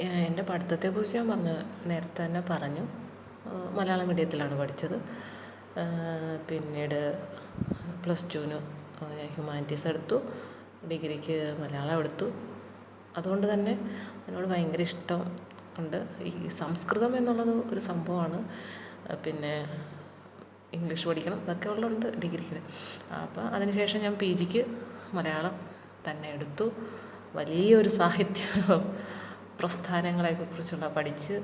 എൻ്റെ പഠിത്തത്തെക്കുറിച്ച് ഞാൻ നേരത്തെ തന്നെ പറഞ്ഞു. മലയാളം മീഡിയത്തിലാണ് പഠിച്ചത്. പിന്നീട് +2 ഞാൻ ഹ്യൂമാനിറ്റീസ് എടുത്തു. ഡിഗ്രിക്ക് മലയാളം എടുത്തു. അതുകൊണ്ട് തന്നെ അതിനോട് ഭയങ്കര ഇഷ്ടം ഉണ്ട്. ഈ സംസ്കൃതം എന്നുള്ളത് ഒരു സംഭവമാണ്. പിന്നെ ഇംഗ്ലീഷ് പഠിക്കണം ഇതൊക്കെ ഉള്ളതുണ്ട് ഡിഗ്രിക്ക്. അപ്പോൾ അതിനുശേഷം ഞാൻ PGക്ക് മലയാളം തന്നെ എടുത്തു. വലിയൊരു സാഹിത്യ പ്രസ്ഥാനങ്ങളെക്കുറിച്ചുള്ള പഠിച്ച്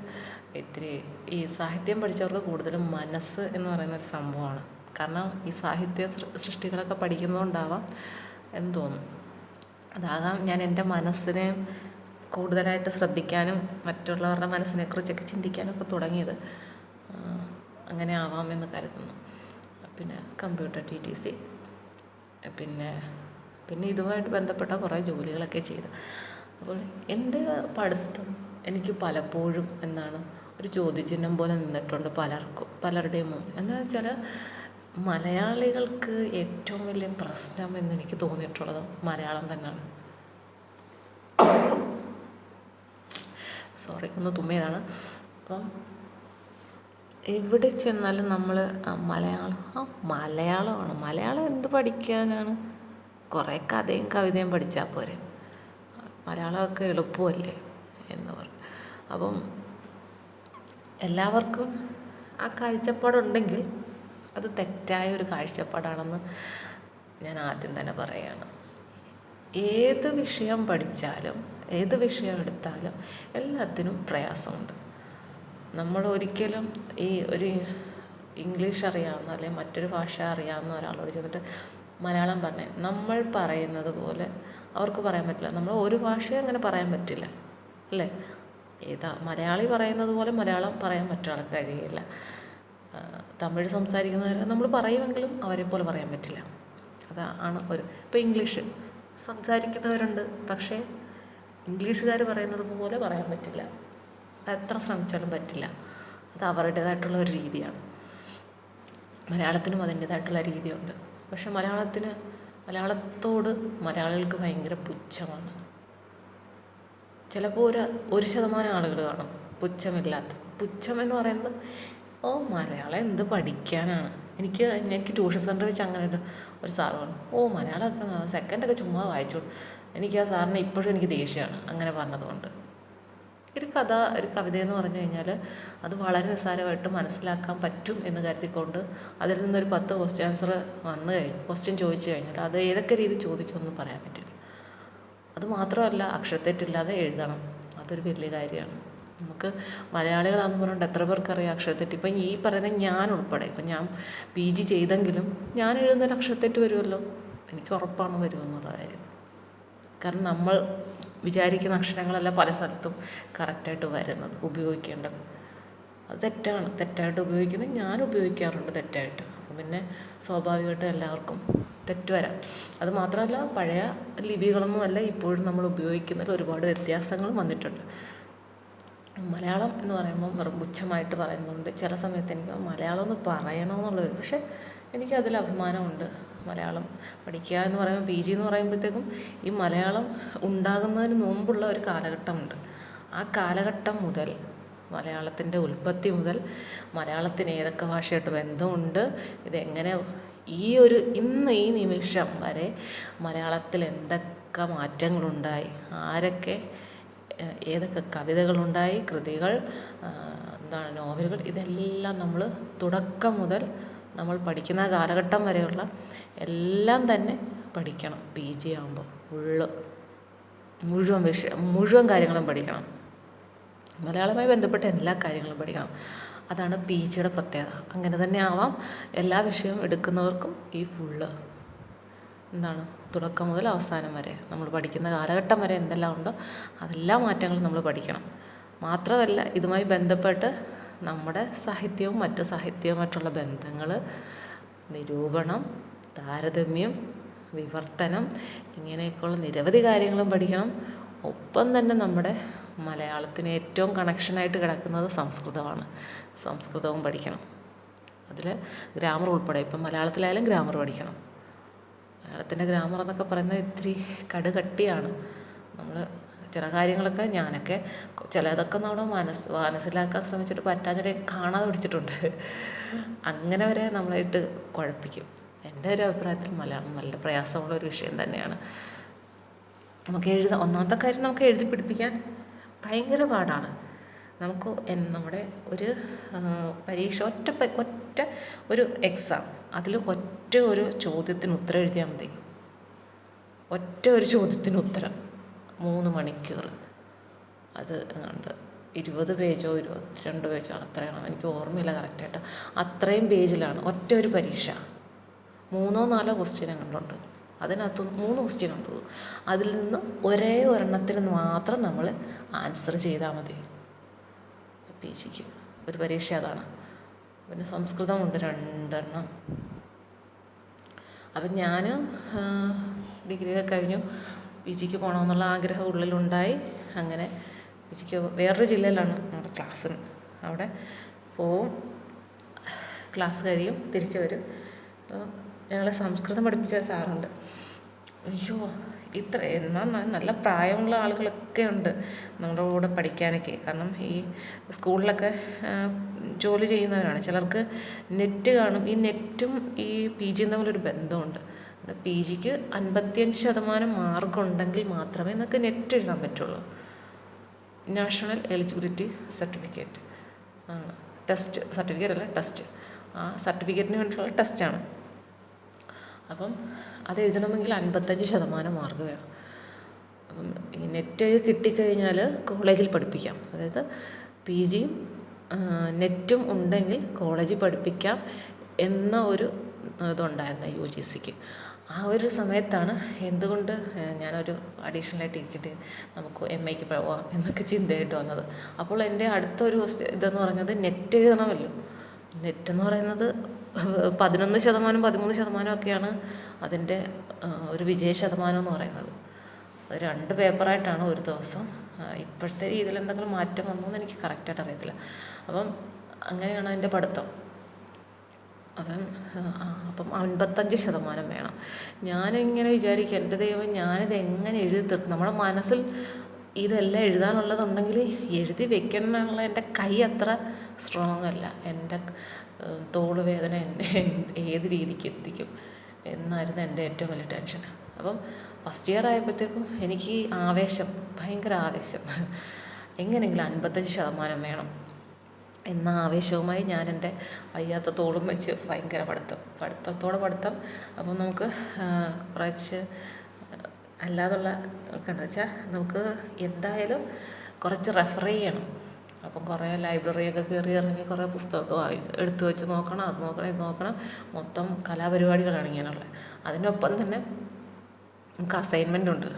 ഇത്തിരി ഈ സാഹിത്യം പഠിച്ചവർക്ക് കൂടുതലും മനസ്സ് എന്ന് പറയുന്നൊരു സംഭവമാണ്. കാരണം ഈ സാഹിത്യ സൃഷ്ടികളൊക്കെ പഠിക്കുന്നതുകൊണ്ടാവാം എന്ന് തോന്നുന്നു. അതാകാം ഞാൻ എൻ്റെ മനസ്സിനെ കൂടുതലായിട്ട് ശ്രദ്ധിക്കാനും മറ്റുള്ളവരുടെ മനസ്സിനെക്കുറിച്ചൊക്കെ ചിന്തിക്കാനൊക്കെ തുടങ്ങിയത്. അങ്ങനെ ആവാമെന്ന് കരുതുന്നു. പിന്നെ കമ്പ്യൂട്ടർ TTC പിന്നെ ഇതുമായിട്ട് ബന്ധപ്പെട്ട കുറേ ജോലികളൊക്കെ ചെയ്തു. അപ്പോൾ എൻ്റെ പഠിത്തം എനിക്ക് പലപ്പോഴും ഒരു ചോദ്യചിഹ്നം പോലെ നിന്നിട്ടുണ്ട് പലരുടെയും മുന്നിൽ. എന്താണെന്ന് വെച്ചാൽ മലയാളികൾക്ക് ഏറ്റവും വലിയ പ്രശ്നം എന്ന് എനിക്ക് തോന്നിയിട്ടുള്ളത് മലയാളം തന്നെയാണ്. ഒന്ന് തുമ്മിയതാണ്. അപ്പം എവിടെ ചെന്നാലും നമ്മൾ മലയാളമാണ്. മലയാളം എന്ത് പഠിക്കാനാണ്? കുറേ കഥയും കവിതയും പഠിച്ചാൽ പോരെ. മലയാളമൊക്കെ എളുപ്പമല്ലേ എന്ന് പറഞ്ഞു. അപ്പം എല്ലാവർക്കും ആ കാഴ്ചപ്പാടുണ്ടെങ്കിൽ അത് തെറ്റായ ഒരു കാഴ്ചപ്പാടാണെന്ന് ഞാൻ ആദ്യം തന്നെ പറയുകയാണ്. ഏത് വിഷയം പഠിച്ചാലും ഏത് വിഷയം എടുത്താലും എല്ലാത്തിനും പ്രയാസമുണ്ട്. നമ്മൾ ഒരിക്കലും ഈ ഒരു ഇംഗ്ലീഷ് അറിയാവുന്ന അല്ലെങ്കിൽ മറ്റൊരു ഭാഷ അറിയാവുന്ന ഒരാളോട് ചെന്നിട്ട് മലയാളം നമ്മൾ പറയുന്നത് പോലെ അവർക്ക് പറയാൻ പറ്റില്ല. നമ്മൾ ഒരു ഭാഷയും അങ്ങനെ പറയാൻ പറ്റില്ല അല്ലേ? മലയാളി പറയുന്നത് പോലെ മലയാളം പറയാൻ മറ്റൊരാൾക്ക് കഴിയില്ല. തമിഴ് സംസാരിക്കുന്നവർ നമ്മൾ പറയുമെങ്കിലും അവരെ പോലെ പറയാൻ പറ്റില്ല. അതാണ് ഇപ്പോൾ ഇംഗ്ലീഷ് സംസാരിക്കുന്നവരുണ്ട്, പക്ഷേ ഇംഗ്ലീഷുകാർ പറയുന്നത് പോലെ പറയാൻ പറ്റില്ല. എത്ര ശ്രമിച്ചാലും പറ്റില്ല. അത് അവരുടേതായിട്ടുള്ള ഒരു രീതിയാണ്. മലയാളത്തിനും അതിൻ്റേതായിട്ടുള്ള രീതിയുണ്ട്. പക്ഷെ മലയാളത്തോട് മലയാളികൾക്ക് ഭയങ്കര പുച്ഛമാണ്. ചിലപ്പോൾ 1% ആളുകൾ കാണും പുച്ഛം എന്ന് പറയുന്നത് മലയാളം എന്ത് പഠിക്കാനാണ്. എനിക്ക് ട്യൂഷൻ സെൻ്റർ വെച്ച് അങ്ങനെ ഒരു സാറ് പറഞ്ഞു, മലയാളമൊക്കെ സെക്കൻഡൊക്കെ ചുമ്മാ വായിച്ചോളൂ. എനിക്ക് ആ സാറിനെ ഇപ്പോഴും എനിക്ക് ദേഷ്യമാണ് അങ്ങനെ പറഞ്ഞതുകൊണ്ട്. ഒരു കവിതയെന്ന് പറഞ്ഞു കഴിഞ്ഞാൽ അത് വളരെ നിസ്സാരമായിട്ട് മനസ്സിലാക്കാൻ പറ്റും എന്ന് കരുതിക്കൊണ്ട് അതിൽ നിന്നൊരു 10 ക്വസ്റ്റ്യൻ ചോദിച്ചു കഴിഞ്ഞാൽ അത് ഏതൊക്കെ രീതി ചോദിക്കുമെന്ന് പറയാൻ പറ്റില്ല. അതുമാത്രമല്ല, അക്ഷരത്തെറ്റില്ലാതെ എഴുതണം. അതൊരു വലിയ കാര്യമാണ്. നമുക്ക് മലയാളികളാണെന്ന് പറഞ്ഞിട്ട് എത്ര പേർക്കറിയാം അക്ഷരത്തെറ്റ്? ഇപ്പം ഈ പറയുന്ന ഞാൻ ഉൾപ്പെടെ ഇപ്പം ഞാൻ PG ചെയ്തെങ്കിലും ഞാൻ എഴുതുന്നതിൽ അക്ഷരത്തെറ്റ് വരുമല്ലോ. എനിക്ക് ഉറപ്പാണ് വരുമെന്നുള്ള കാര്യം. കാരണം നമ്മൾ വിചാരിക്കുന്ന അക്ഷരങ്ങളല്ല പല സ്ഥലത്തും കറക്റ്റായിട്ട് വരുന്നത്, ഉപയോഗിക്കേണ്ടത്. അത് തെറ്റായിട്ട് ഉപയോഗിക്കുന്നത് ഞാൻ ഉപയോഗിക്കാറുണ്ട് തെറ്റായിട്ട്. അപ്പം പിന്നെ സ്വാഭാവികമായിട്ടും എല്ലാവർക്കും തെറ്റ് വരാം. അത് മാത്രമല്ല, പഴയ ലിപികളൊന്നുമല്ല ഇപ്പോഴും നമ്മൾ ഉപയോഗിക്കുന്നതിൽ ഒരുപാട് വ്യത്യാസങ്ങളും വന്നിട്ടുണ്ട്. മലയാളം എന്ന് പറയുമ്പോൾ വെറും പുച്ഛമായിട്ട് പറയുന്നുണ്ട്. ചില സമയത്ത് എനിക്ക് മലയാളം ഒന്ന് പറയണമെന്നുള്ളത്, പക്ഷേ എനിക്കതിൽ അഭിമാനമുണ്ട്. മലയാളം പഠിക്കുക എന്ന് പറയുമ്പോൾ PG എന്ന് പറയുമ്പോഴത്തേക്കും ഈ മലയാളം ഉണ്ടാകുന്നതിന് മുമ്പുള്ള ഒരു കാലഘട്ടമുണ്ട്. ആ കാലഘട്ടം മുതൽ മലയാളത്തിൻ്റെ ഉൽപ്പത്തി മുതൽ മലയാളത്തിന് ഏതൊക്കെ ഭാഷയായിട്ട് ബന്ധമുണ്ട്, ഇതെങ്ങനെ ഇന്ന് ഈ നിമിഷം വരെ മലയാളത്തിൽ എന്തൊക്കെ മാറ്റങ്ങളുണ്ടായി, ഏതൊക്കെ കവിതകളുണ്ടായി, കൃതികൾ, നോവലുകൾ, ഇതെല്ലാം നമ്മൾ തുടക്കം മുതൽ നമ്മൾ പഠിക്കുന്ന കാലഘട്ടം വരെയുള്ള എല്ലാം തന്നെ പഠിക്കണം. PG ആകുമ്പോൾ മുഴുവൻ കാര്യങ്ങളും പഠിക്കണം. മലയാളവുമായി ബന്ധപ്പെട്ട എല്ലാ കാര്യങ്ങളും പഠിക്കണം. അതാണ് PGയുടെ പ്രത്യേകത. അങ്ങനെ തന്നെ ആവാം എല്ലാ വിഷയവും എടുക്കുന്നവർക്കും ഈ തുടക്കം മുതൽ അവസാനം വരെ നമ്മൾ പഠിക്കുന്ന കാലഘട്ടം വരെ എന്തെല്ലാം ഉണ്ടോ അതെല്ലാ മാറ്റങ്ങളും നമ്മൾ പഠിക്കണം. മാത്രമല്ല, ഇതുമായി ബന്ധപ്പെട്ട് നമ്മുടെ സാഹിത്യവും മറ്റ് സാഹിത്യവുമായിട്ടുള്ള ബന്ധങ്ങൾ, നിരൂപണം, താരതമ്യം, വിവർത്തനം, ഇങ്ങനെയൊക്കെയുള്ള നിരവധി കാര്യങ്ങളും പഠിക്കണം. ഒപ്പം തന്നെ നമ്മുടെ മലയാളത്തിന് ഏറ്റവും കണക്ഷനായിട്ട് കിടക്കുന്നത് സംസ്കൃതവും പഠിക്കണം. അതിൽ ഗ്രാമർ ഉൾപ്പെടെ. ഇപ്പം മലയാളത്തിലായാലും ഗ്രാമർ പഠിക്കണം. മലയാളത്തിൻ്റെ ഗ്രാമർ എന്നൊക്കെ പറയുന്നത് ഇത്തിരി കടുകട്ടിയാണ്. നമ്മൾ ചില കാര്യങ്ങളൊക്കെ ഞാനൊക്കെ ചിലതൊക്കെ നമ്മുടെ മനസ്സിലാക്കാൻ ശ്രമിച്ചിട്ട് പറ്റാഞ്ഞിട്ട് കാണാതെ പിടിച്ചിട്ടുണ്ട്. അങ്ങനെ വരെ നമ്മളായിട്ട് കുഴപ്പിക്കും. എൻ്റെ ഒരു അഭിപ്രായത്തിൽ മലയാളം നല്ല പ്രയാസമുള്ള ഒരു വിഷയം തന്നെയാണ്. നമുക്ക് ഒന്നാമത്തെ കാര്യം നമുക്ക് എഴുതി പിടിപ്പിക്കാൻ ഭയങ്കര പാടാണ്. നമുക്ക് നമ്മുടെ ഒരു പരീക്ഷ ഒറ്റ ഒരു എക്സാം, അതിൽ ഒറ്റ ഒരു ചോദ്യത്തിന് ഉത്തരം എഴുതിയാൽ മതി. ഒറ്റ ഒരു ചോദ്യത്തിന് ഉത്തരം 3 മണിക്കൂർ. അത് കണ്ട് 20 പേജോ 22 പേജോ അത്രയാണോ എനിക്ക് ഓർമ്മയില്ല കറക്റ്റായിട്ട്. അത്രയും പേജിലാണ് ഒറ്റ ഒരു പരീക്ഷ. 3-4 ക്വസ്റ്റ്യൻ കണ്ടുണ്ട്. അതിനകത്ത് 3 ക്വസ്റ്റ്യൻ കണ്ടുള്ളൂ. അതിൽ നിന്ന് ഒരേ ഒരെണ്ണത്തിന് മാത്രം നമ്മൾ ആൻസർ ചെയ്താൽ മതി. PGക്ക് ഒരു പരീക്ഷ അതാണ്. പിന്നെ സംസ്കൃതമുണ്ട് 2 എണ്ണം. അപ്പം ഞാൻ ഡിഗ്രിയൊക്കെ കഴിഞ്ഞു PGക്ക് പോകണമെന്നുള്ള ആഗ്രഹം ഉള്ളിലുണ്ടായി. അങ്ങനെ PGക്ക് വേറൊരു ജില്ലയിലാണ് ഞങ്ങളുടെ ക്ലാസ്സിന്. അവിടെ പോവും, ക്ലാസ് കഴിയും, തിരിച്ചു വരും. ഞങ്ങളെ സംസ്കൃതം പഠിപ്പിച്ച സാറുണ്ട്. അയ്യോ, എന്നാൽ നല്ല പ്രായമുള്ള ആളുകളൊക്കെ ഉണ്ട് നമ്മുടെ കൂടെ പഠിക്കാനൊക്കെ. കാരണം ഈ സ്കൂളിലൊക്കെ ജോലി ചെയ്യുന്നവരാണ്. ചിലർക്ക് നെറ്റ് കാണും. ഈ നെറ്റും ഈ PGയും തമ്മിലൊരു ബന്ധമുണ്ട്. PGക്ക് 55% മാർക്കുണ്ടെങ്കിൽ മാത്രമേ നമുക്ക് നെറ്റ് എഴുതാൻ പറ്റുള്ളൂ. നാഷണൽ എലിജിബിലിറ്റി സർട്ടിഫിക്കറ്റ് ആണ്. ടെസ്റ്റ് സർട്ടിഫിക്കറ്റ് അല്ല, ടെസ്റ്റ്. ആ സർട്ടിഫിക്കറ്റിന് വേണ്ടിയിട്ടുള്ള ടെസ്റ്റാണ്. അപ്പം അത് എഴുതണമെങ്കിൽ 55% മാർക്ക് വേണം. അപ്പം ഈ നെറ്റ് കിട്ടിക്കഴിഞ്ഞാൽ കോളേജിൽ പഠിപ്പിക്കാം. അതായത് PGയും നെറ്റും ഉണ്ടെങ്കിൽ കോളേജിൽ പഠിപ്പിക്കാം എന്ന ഒരു ഇതുണ്ടായിരുന്നു UGCക്ക്. ആ ഒരു സമയത്താണ് എന്തുകൊണ്ട് ഞാനൊരു അഡീഷണലായിട്ട് ഇരിച്ചിട്ട് നമുക്ക് MAക്ക് പോവാം എന്നൊക്കെ ചിന്തയായിട്ട് വന്നത്. അപ്പോൾ എൻ്റെ അടുത്തൊരു ഇതെന്ന് പറഞ്ഞത് നെറ്റ് എഴുതണമല്ലോ. നെറ്റെന്ന് പറയുന്നത് 11% 13% ഒക്കെയാണ് അതിൻ്റെ ഒരു വിജയ ശതമാനം എന്ന് പറയുന്നത്. 2 പേപ്പറായിട്ടാണ് ഒരു ദിവസം. ഇപ്പോഴത്തെ രീതിയിൽ എന്തെങ്കിലും മാറ്റം വന്നോന്ന് എനിക്ക് കറക്റ്റായിട്ട് അറിയത്തില്ല. അപ്പം അങ്ങനെയാണ് അതിൻ്റെ പഠിത്തം. അപ്പം 55% വേണം. ഞാനിങ്ങനെ വിചാരിക്കും, എൻ്റെ ദൈവം, ഞാനിത് എങ്ങനെ എഴുതി തീർക്കും? നമ്മുടെ മനസ്സിൽ ഇതെല്ലാം എഴുതാനുള്ളതുണ്ടെങ്കിൽ എഴുതി വെക്കണമെന്നുള്ള എൻ്റെ കൈ അത്ര സ്ട്രോങ് അല്ല. എൻ്റെ തോള് വേദന എന്നെ ഏത് രീതിക്ക് എത്തിക്കും എന്നായിരുന്നു എൻ്റെ ഏറ്റവും വലിയ ടെൻഷൻ. അപ്പം ഫസ്റ്റ് ഇയർ ആയപ്പോഴത്തേക്കും എനിക്ക് ആവേശം, ഭയങ്കര ആവേശം, എങ്ങനെയെങ്കിലും 55% വേണം എന്ന ആവേശവുമായി ഞാൻ എൻ്റെ വയ്യാത്ത തോളും വെച്ച് ഭയങ്കര പഠിത്തം. അപ്പം നമുക്ക് കുറച്ച് അല്ലാതുള്ള കണ്ടെന്ന് വെച്ചാൽ നമുക്ക് എന്തായാലും കുറച്ച് റെഫർ ചെയ്യണം. അപ്പം കുറേ ലൈബ്രറിയൊക്കെ കയറി ഇറങ്ങി കുറേ പുസ്തകമൊക്കെ എടുത്തു വെച്ച് നോക്കണം, അത് നോക്കണം, ഇത് നോക്കണം. മൊത്തം കലാപരിപാടികളാണ് ഇങ്ങനെയുള്ളത്. അതിനൊപ്പം തന്നെ നമുക്ക് അസൈൻമെൻ്റ് ഉണ്ട്.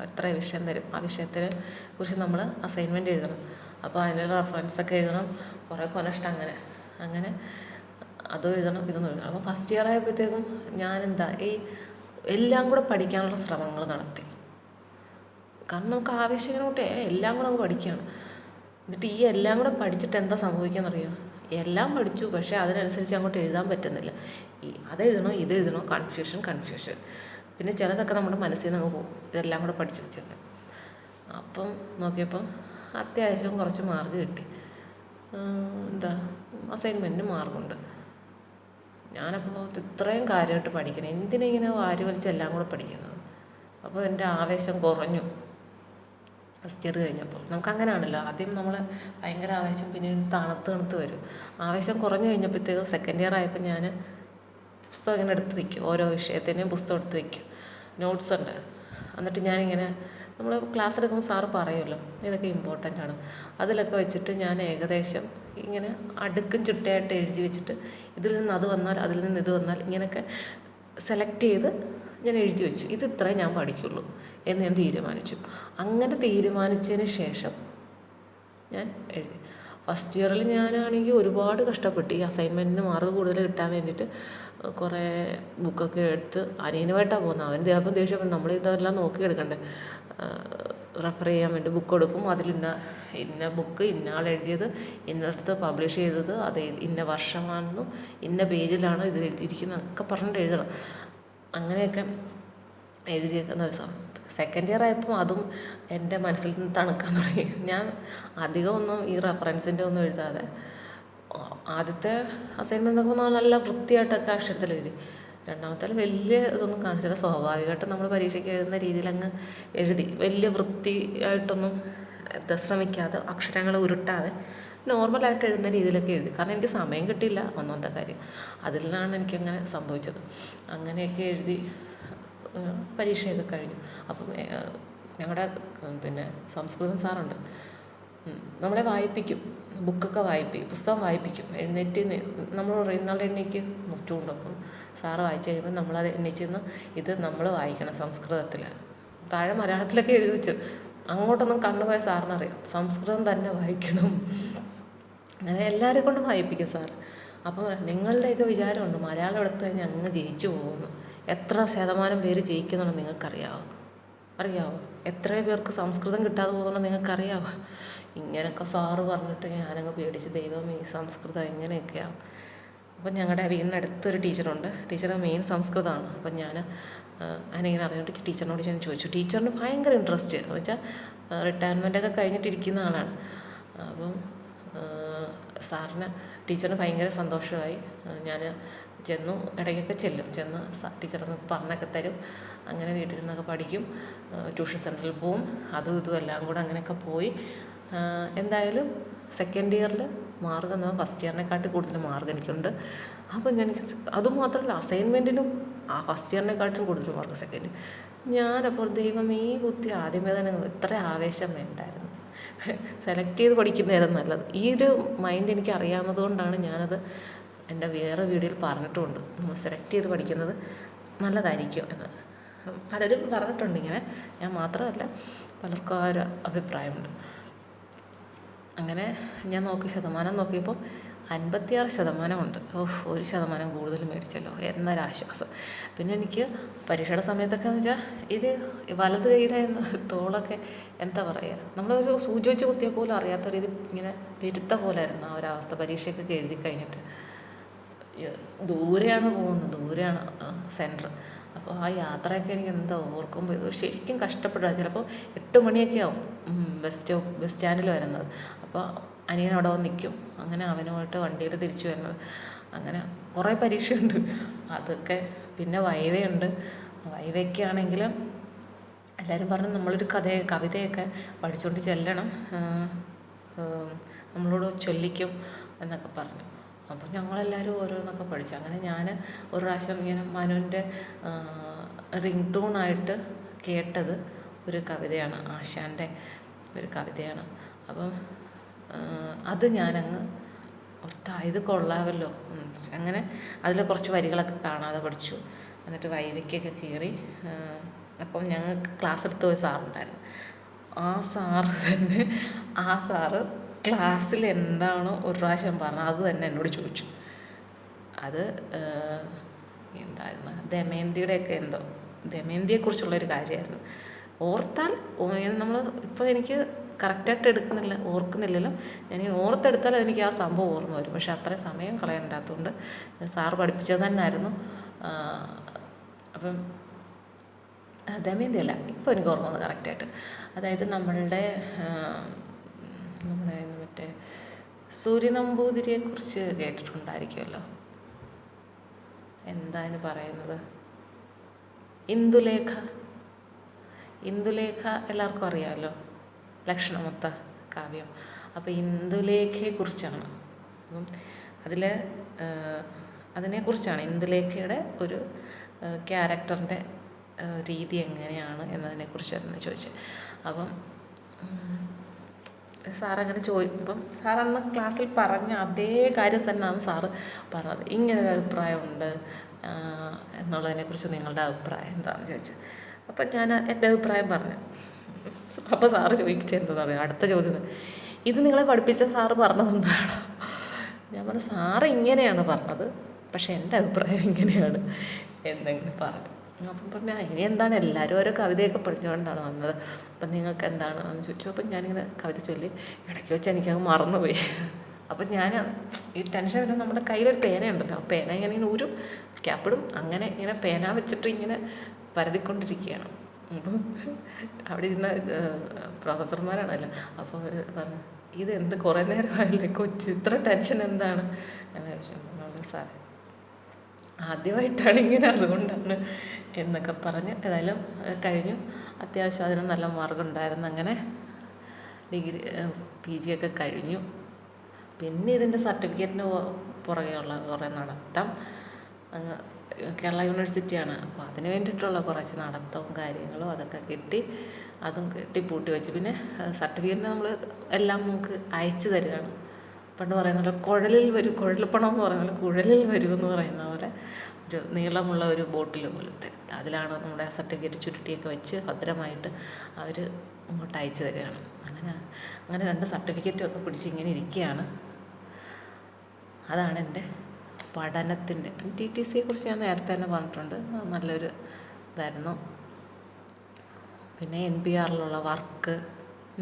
എത്ര വിഷയം തരും, ആ വിഷയത്തിനെ കുറിച്ച് നമ്മൾ അസൈൻമെൻ്റ് എഴുതണം. അപ്പോൾ അതിനുള്ള റെഫറൻസൊക്കെ എഴുതണം. കുറേ കൊനഷ്ടം അങ്ങനെ അതും എഴുതണം, ഇതൊന്നും എഴുതണം. അപ്പോൾ ഫസ്റ്റ് ഇയർ ആയപ്പോഴത്തേക്കും ഈ എല്ലാം കൂടെ പഠിക്കാനുള്ള ശ്രമങ്ങൾ നടത്തി. കാരണം നമുക്ക് ആവേശം കൂട്ടി എല്ലാം കൂടെ നമുക്ക് പഠിക്കുകയാണ്. എന്നിട്ട് ഈ എല്ലാം കൂടെ പഠിച്ചിട്ട് എന്താ സംഭവിക്കാമെന്നറിയാം? എല്ലാം പഠിച്ചു, പക്ഷേ അതിനനുസരിച്ച് അങ്ങോട്ട് എഴുതാൻ പറ്റുന്നില്ല. അതെഴുതണോ ഇതെഴുതണോ, കൺഫ്യൂഷൻ. പിന്നെ ചിലതൊക്കെ നമ്മുടെ മനസ്സിൽ നിന്ന് അങ്ങ് പോകും, ഇതെല്ലാം കൂടെ പഠിച്ചു വെച്ചൊക്കെ. അപ്പം നോക്കിയപ്പം അത്യാവശ്യം കുറച്ച് മാർക്ക് കിട്ടി. അസൈൻമെൻറ്റിന് മാർക്കുണ്ട്. ഞാനപ്പോൾ ഇത്രയും കാര്യമായിട്ട് പഠിക്കണം, എന്തിനിങ്ങനെ വാരി വലിച്ച് എല്ലാം കൂടെ പഠിക്കുന്നത്? അപ്പോൾ എൻ്റെ ആവേശം കുറഞ്ഞു. ഫസ്റ്റ് ഇയർ കഴിഞ്ഞപ്പോൾ നമുക്കങ്ങനെയാണല്ലോ, ആദ്യം നമ്മൾ ഭയങ്കര ആവേശം, പിന്നെ തണുത്ത് വരും. ആവേശം കുറഞ്ഞു കഴിഞ്ഞപ്പോഴത്തേക്കും സെക്കൻഡ് ഇയർ ആയപ്പോൾ ഞാൻ പുസ്തകം ഇങ്ങനെ എടുത്ത് വയ്ക്കും. ഓരോ വിഷയത്തിൻ്റെയും പുസ്തകം എടുത്ത് വയ്ക്കും. നോട്ട്സ് ഉണ്ട്. എന്നിട്ട് ഞാനിങ്ങനെ നമ്മൾ ക്ലാസ് എടുക്കുമ്പോൾ സാറ് പറയുമല്ലോ ഇതൊക്കെ ഇമ്പോർട്ടൻ്റ് ആണ്, അതിലൊക്കെ വെച്ചിട്ട് ഞാൻ ഏകദേശം ഇങ്ങനെ അടുക്കും ചിട്ടയായിട്ട് എഴുതി വെച്ചിട്ട് ഇതിൽ നിന്ന് അത് വന്നാൽ അതിൽ നിന്ന് ഇത് വന്നാൽ ഇങ്ങനെയൊക്കെ സെലക്ട് ചെയ്ത് ഞാൻ എഴുതി വെച്ചു. ഇത് ഇത്രയും ഞാൻ പഠിക്കുള്ളൂ എന്ന് ഞാൻ തീരുമാനിച്ചു. അങ്ങനെ തീരുമാനിച്ചതിന് ശേഷം ഞാൻ എഴുതി. ഫസ്റ്റ് ഇയറിൽ ഞാനാണെങ്കിൽ ഒരുപാട് കഷ്ടപ്പെട്ടു. ഈ അസൈൻമെൻറ്റിന് മാർക്ക് കൂടുതൽ കിട്ടാൻ വേണ്ടിയിട്ട് കുറേ ബുക്കൊക്കെ എടുത്ത് അനിയനുമായിട്ടാണ് പോകുന്നത്. അവൻ ചിലപ്പം ദേഷ്യം, നമ്മളിതെല്ലാം നോക്കിയെടുക്കണ്ടേ, റെഫർ ചെയ്യാൻ വേണ്ടി ബുക്ക് കൊടുക്കും. അതിൽ ഇന്ന ബുക്ക് ഇന്ന ആൾ എഴുതിയത്, ഇന്നടത്ത് പബ്ലിഷ് ചെയ്തത്, അത് ഇന്ന വർഷമാണെന്നും ഇന്ന പേജിലാണ് ഇത് എഴുതിയിരിക്കുന്നതൊക്കെ പറഞ്ഞിട്ട് എഴുതണം. അങ്ങനെയൊക്കെ എഴുതിയേക്കുന്ന ഒരു സമയം. സെക്കൻഡ് ഇയർ ആയപ്പോൾ അതും എൻ്റെ മനസ്സിൽ നിന്ന് തണുക്കാൻ തുടങ്ങി. ഞാൻ അധികമൊന്നും ഈ റെഫറൻസിൻ്റെ ഒന്നും എഴുതാതെ ആദ്യത്തെ അസൈൻമെൻ്റ് ഒക്കെ നല്ല വൃത്തിയായിട്ടൊക്കെ അക്ഷരത്തിൽ എഴുതി. രണ്ടാമത്തെ വലിയ ഇതൊന്നും കാണിച്ചില്ല. സ്വാഭാവികമായിട്ടും നമ്മൾ പരീക്ഷയ്ക്ക് എഴുതുന്ന രീതിയിൽ അങ്ങ് എഴുതി. വലിയ വൃത്തിയായിട്ടൊന്നും ശ്രമിക്കാതെ അക്ഷരങ്ങൾ ഉരുട്ടാതെ നോർമലായിട്ട് എഴുതുന്ന രീതിയിലൊക്കെ എഴുതി. കാരണം എനിക്ക് സമയം കിട്ടിയില്ല, ഒന്നാമത്തെ കാര്യം. അതിലാണ് എനിക്കങ്ങനെ സംഭവിച്ചത്. അങ്ങനെയൊക്കെ എഴുതി പരീക്ഷയൊക്കെ കഴിഞ്ഞു. അപ്പം ഞങ്ങളുടെ പിന്നെ സംസ്കൃതം സാറുണ്ട്, നമ്മളെ വായിപ്പിക്കും, ബുക്കൊക്കെ വായിപ്പിക്കും, പുസ്തകം വായിപ്പിക്കും. എഴുന്നേറ്റ് നമ്മൾ ഇന്നാളുടെ എണ്ണീക്ക് മുറ്റുകൊണ്ട്. അപ്പം സാറ് വായിച്ചു കഴിയുമ്പോൾ നമ്മളത് എണ്ണീച്ചെന്ന് ഇത് നമ്മൾ വായിക്കണം സംസ്കൃതത്തിൽ. താഴെ മലയാളത്തിലൊക്കെ എഴുതി വെച്ചു. അങ്ങോട്ടൊന്നും കണ്ണുപോയ സാറിനറിയാം സംസ്കൃതം തന്നെ വായിക്കണം. അങ്ങനെ എല്ലാവരെ കൊണ്ടും വായിപ്പിക്കും സാർ. അപ്പോൾ നിങ്ങളുടെയൊക്കെ വിചാരമുണ്ട് മലയാളം എടുത്തു കഴിഞ്ഞാൽ അങ്ങ് ജയിച്ചു പോകുന്നു. എത്ര ശതമാനം പേര് ജയിക്കുന്നുണ്ടെന്ന് നിങ്ങൾക്കറിയാവോ? എത്ര പേർക്ക് സംസ്കൃതം കിട്ടാതെ പോകുന്നുണ്ടെന്ന് നിങ്ങൾക്കറിയാവോ? ഇങ്ങനെയൊക്കെ സാറ് പറഞ്ഞിട്ട് ഞാനങ്ങ് പേടിച്ച്, ദൈവമേ ഈ സംസ്കൃതം എങ്ങനെയൊക്കെയാവും. അപ്പം ഞങ്ങളുടെ വീടിനടുത്തൊരു ടീച്ചറുണ്ട്. ടീച്ചറുടെ മെയിൻ സംസ്കൃതമാണ്. അപ്പം ഞാനിങ്ങനെ അറിഞ്ഞിട്ട് ടീച്ചറിനോട് ഞാൻ ചോദിച്ചു. ടീച്ചറിന് ഭയങ്കര ഇൻട്രസ്റ്റ് എന്ന് വെച്ചാൽ റിട്ടയർമെൻറ്റൊക്കെ കഴിഞ്ഞിട്ടിരിക്കുന്ന ആളാണ്. അപ്പം ടീച്ചറിന് ഭയങ്കര സന്തോഷമായി. ഞാൻ ചെന്നു, ഇടയ്ക്കൊക്കെ ചെന്ന് ടീച്ചറൊന്ന് പറഞ്ഞൊക്കെ തരും. അങ്ങനെ വീട്ടിൽ നിന്നൊക്കെ പഠിക്കും, ട്യൂഷൻ സെൻറ്ററിൽ പോവും, അതും ഇതും എല്ലാം കൂടെ അങ്ങനെയൊക്കെ പോയി. എന്തായാലും സെക്കൻഡ് ഇയറിൽ മാർക്ക് എന്നാൽ ഫസ്റ്റ് ഇയറിനെക്കാട്ടി കൂടുതൽ മാർക്ക് എനിക്കുണ്ട്. അപ്പോൾ ഞാൻ അതുമാത്രമല്ല അസൈൻമെൻറ്റിനും ഫസ്റ്റ് ഇയറിനെക്കാട്ടും കൂടുതൽ മാർക്ക് സെക്കൻഡ്. ഞാനപ്പോൾ ദൈവം ഈ ബുദ്ധി ആദ്യമേ തന്നെ ഇത്ര ആവേശം വേണ്ടായിരുന്നു, സെലക്ട് ചെയ്ത് പഠിക്കുന്നതായിരുന്നു നല്ലത്. ഈ ഒരു മൈൻഡ് എനിക്ക് അറിയാവുന്നത് കൊണ്ടാണ് ഞാനത് എൻ്റെ വേറെ വീഡിയോയിൽ പറഞ്ഞിട്ടുമുണ്ട്. നമ്മൾ സെലക്ട് ചെയ്ത് പഠിക്കുന്നത് നല്ലതായിരിക്കും എന്ന് പലരും പറഞ്ഞിട്ടുണ്ട്. ഇങ്ങനെ ഞാൻ മാത്രമല്ല, പലർക്കും ആ ഒരു അഭിപ്രായമുണ്ട്. അങ്ങനെ ഞാൻ ശതമാനം നോക്കിയപ്പോൾ 56% 1% കൂടുതൽ മേടിച്ചല്ലോ എന്നൊരാശ്വാസം. പിന്നെ എനിക്ക് പരീക്ഷയുടെ സമയത്തൊക്കെ എന്ന് വെച്ചാൽ ഇത് വലത് കൈയുടെ തോളൊക്കെ എന്താ പറയുക, നമ്മളൊരു സൂചി വെച്ച് കുത്തിയാൽ പോലും അറിയാത്ത രീതി ഇങ്ങനെ പെരുത്ത പോലായിരുന്നു ആ ഒരവസ്ഥ. പരീക്ഷയ്ക്കൊക്കെ എഴുതി കഴിഞ്ഞിട്ട് ദൂരെയാണ് സെൻറ്റർ. അപ്പോൾ ആ യാത്രയൊക്കെ എനിക്ക് എന്താ ഓർക്കുമ്പോൾ ശരിക്കും കഷ്ടപ്പെടുക. ചിലപ്പോൾ 8 മണിയൊക്കെ ആവും ബസ് സ്റ്റാൻഡിൽ വരുന്നത്. അപ്പോൾ അനിയൻ അവിടെ വന്ന് നിൽക്കും. അങ്ങനെ അവനുമായിട്ട് വണ്ടിയിൽ തിരിച്ചു വരുന്നത്. അങ്ങനെ കുറേ പരീക്ഷയുണ്ട് അതൊക്കെ. പിന്നെ വൈവയുണ്ട്. വൈവയ്ക്കാണെങ്കിൽ എല്ലാവരും പറഞ്ഞു നമ്മളൊരു കവിതയൊക്കെ പഠിച്ചുകൊണ്ട് ചെല്ലണം, നമ്മളോട് ചൊല്ലിക്കും എന്നൊക്കെ പറഞ്ഞു. അപ്പോൾ ഞങ്ങളെല്ലാവരും ഓരോന്നൊക്കെ പഠിച്ചു. അങ്ങനെ ഞാൻ ഒരു പ്രാവശ്യം ഇങ്ങനെ മനുവിൻ്റെ റിംഗ് ടൂണായിട്ട് കേട്ടത് ഒരു കവിതയാണ്, ആശാൻ്റെ ഒരു കവിതയാണ്. അപ്പം അത് ഞാനങ്ങ് ഇത് കൊള്ളാമല്ലോ, അങ്ങനെ അതിൽ കുറച്ച് വരികളൊക്കെ കാണാതെ പഠിച്ചു. എന്നിട്ട് വൈവയ്ക്കൊക്കെ കയറി. അപ്പം ഞങ്ങൾക്ക് ക്ലാസ് എടുത്ത ഒരു സാറുണ്ടായിരുന്നു. ആ സാറ് ക്ലാസ്സിൽ എന്താണോ ഒരു പ്രാവശ്യം പറഞ്ഞത് അത് തന്നെ എന്നോട് ചോദിച്ചു. അത് എന്തായിരുന്നു, ദമയന്തിയെക്കുറിച്ചുള്ളൊരു കാര്യമായിരുന്നു. ഓർത്താൽ നമ്മൾ ഇപ്പോൾ എനിക്ക് കറക്റ്റായിട്ട് ഓർക്കുന്നില്ലല്ലോ. ഞാൻ ഓർത്തെടുത്താൽ എനിക്ക് ആ സംഭവം ഓർമ്മ വരും. പക്ഷെ അത്രയും സമയം കളയണ്ടാത്തതുകൊണ്ട് സാറ് പഠിപ്പിച്ചത് തന്നെയായിരുന്നു. അപ്പം ദമയന്തി അല്ല, ഇപ്പോൾ എനിക്ക് ഓർമ്മ വന്നു കറക്റ്റായിട്ട്. അതായത് നമ്മുടെ മറ്റേ സൂര്യ നമ്പൂതിരിയെക്കുറിച്ച് കേട്ടിട്ടുണ്ടായിരിക്കുമല്ലോ. എന്താണ് പറയുന്നത്, ഇന്ദുലേഖ എല്ലാവർക്കും അറിയാമല്ലോ, ലക്ഷണമൊത്ത കാവ്യം. അപ്പോൾ ഇന്ദുലേഖയെക്കുറിച്ചാണ്. അപ്പം അതിനെക്കുറിച്ചാണ് ഇന്ദുലേഖയുടെ ഒരു ക്യാരക്ടറിൻ്റെ രീതി എങ്ങനെയാണ് എന്നതിനെക്കുറിച്ചായിരുന്നു ചോദിച്ചത്. അപ്പം സാറങ്ങനെ ചോദിക്കുമ്പം സാറന്ന് ക്ലാസ്സിൽ പറഞ്ഞ അതേ കാര്യം തന്നെയാണ് സാറ് പറഞ്ഞത്. ഇങ്ങനൊരു അഭിപ്രായമുണ്ട് എന്നുള്ളതിനെക്കുറിച്ച് നിങ്ങളുടെ അഭിപ്രായം എന്താണെന്ന് ചോദിച്ചു. അപ്പം ഞാൻ എൻ്റെ അഭിപ്രായം പറഞ്ഞു. അപ്പോൾ സാറ് ചോദിച്ചെന്താണെന്ന് അറിയാം, അടുത്ത ചോദ്യം, ഇത് നിങ്ങളെ പഠിപ്പിച്ച സാറ് പറഞ്ഞതെന്താണോ? ഞാൻ പറഞ്ഞു സാറ് ഇങ്ങനെയാണ് പറഞ്ഞത്, പക്ഷെ എൻ്റെ അഭിപ്രായം ഇങ്ങനെയാണ് എന്നെങ്കിലും പറഞ്ഞു. അപ്പം പറഞ്ഞാൽ ഇനി എന്താണ്, എല്ലാവരും ഓരോ കവിതയൊക്കെ പഠിച്ചുകൊണ്ടാണ് വന്നത്, അപ്പം നിങ്ങൾക്ക് എന്താണ് എന്ന് ചോദിച്ചു. അപ്പം ഞാനിങ്ങനെ കവിത ചൊല്ലി ഇടയ്ക്ക് വെച്ച് എനിക്കങ്ങ് മറന്നുപോയി. അപ്പം ഞാൻ ഈ ടെൻഷൻ വരുമ്പോൾ നമ്മുടെ കയ്യിലൊരു പേനയുണ്ടല്ലോ, ആ പേന ഇങ്ങനെ ഒരു ക്യാപ്പിടും, അങ്ങനെ ഇങ്ങനെ പേന വെച്ചിട്ട് ഇങ്ങനെ പരതിക്കൊണ്ടിരിക്കുകയാണ്. അപ്പം അവിടെ ഇരുന്ന പ്രൊഫസർമാരാണല്ലോ, അപ്പോൾ പറഞ്ഞു, ഇതെന്ത് കുറേ നേരമായില്ലേ കൊച്ച്, ഇത്ര ടെൻഷൻ എന്താണ് എന്ന് ചോദിച്ചു. സാറേ ആദ്യമായിട്ടാണ് ഇങ്ങനെ, അതുകൊണ്ടാണ് എന്നൊക്കെ പറഞ്ഞ് ഏതായാലും കഴിഞ്ഞു. അത്യാവശ്യം അതിന് നല്ല മാർക്കുണ്ടായിരുന്നു. അങ്ങനെ ഡിഗ്രി PG ഒക്കെ കഴിഞ്ഞു. പിന്നെ ഇതിൻ്റെ സർട്ടിഫിക്കറ്റിന് പുറകെയുള്ള കുറേ നടത്തം. അങ്ങ് കേരള യൂണിവേഴ്സിറ്റിയാണ്, അപ്പോൾ അതിന് വേണ്ടിയിട്ടുള്ള കുറച്ച് നടത്തവും കാര്യങ്ങളും അതൊക്കെ കിട്ടി. അതും കെട്ടി പൂട്ടി വെച്ചു. പിന്നെ സർട്ടിഫിക്കറ്റിന് നമ്മൾ എല്ലാം നമുക്ക് അയച്ചു തരികയാണ്. പണ്ട് പറയുന്ന പോലെ കുഴൽപ്പണം എന്ന് പറയുന്ന പോലെ കുഴലിൽ വരുമെന്ന് പറയുന്ന പോലെ ഒരു നീളമുള്ള ഒരു ബോട്ടിൽ പോലത്തെ, അതിലാണ് നമ്മുടെ സർട്ടിഫിക്കറ്റ് ചുരുട്ടിയൊക്കെ വെച്ച് ഭദ്രമായിട്ട് അവർ ഇങ്ങോട്ട് അയച്ചു തരികയാണ്. അങ്ങനെ 2 സർട്ടിഫിക്കറ്റും ഒക്കെ പിടിച്ച് ഇങ്ങനെ ഇരിക്കുകയാണ്. അതാണ് എൻ്റെ പഠനത്തിൻ്റെ. പിന്നെ TTCയെക്കുറിച്ച് ഞാൻ നേരത്തെ തന്നെ പറഞ്ഞിട്ടുണ്ട്, നല്ലൊരു ഇതായിരുന്നു. പിന്നെ NPRലുള്ള വർക്ക്,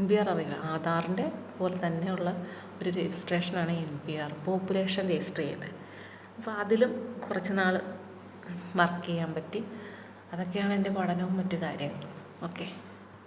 NPR അറിയില്ല, ആധാറിൻ്റെ പോലെ തന്നെയുള്ള ഒരു രജിസ്ട്രേഷനാണ് NPR, പോപ്പുലേഷൻ രജിസ്റ്റർ ചെയ്യുന്നത്. അപ്പോൾ അതിലും കുറച്ച് നാൾ വർക്ക് ചെയ്യാൻ പറ്റി. അതൊക്കെയാണ് എൻ്റെ പഠനവും മറ്റു കാര്യങ്ങളും. ഓക്കെ.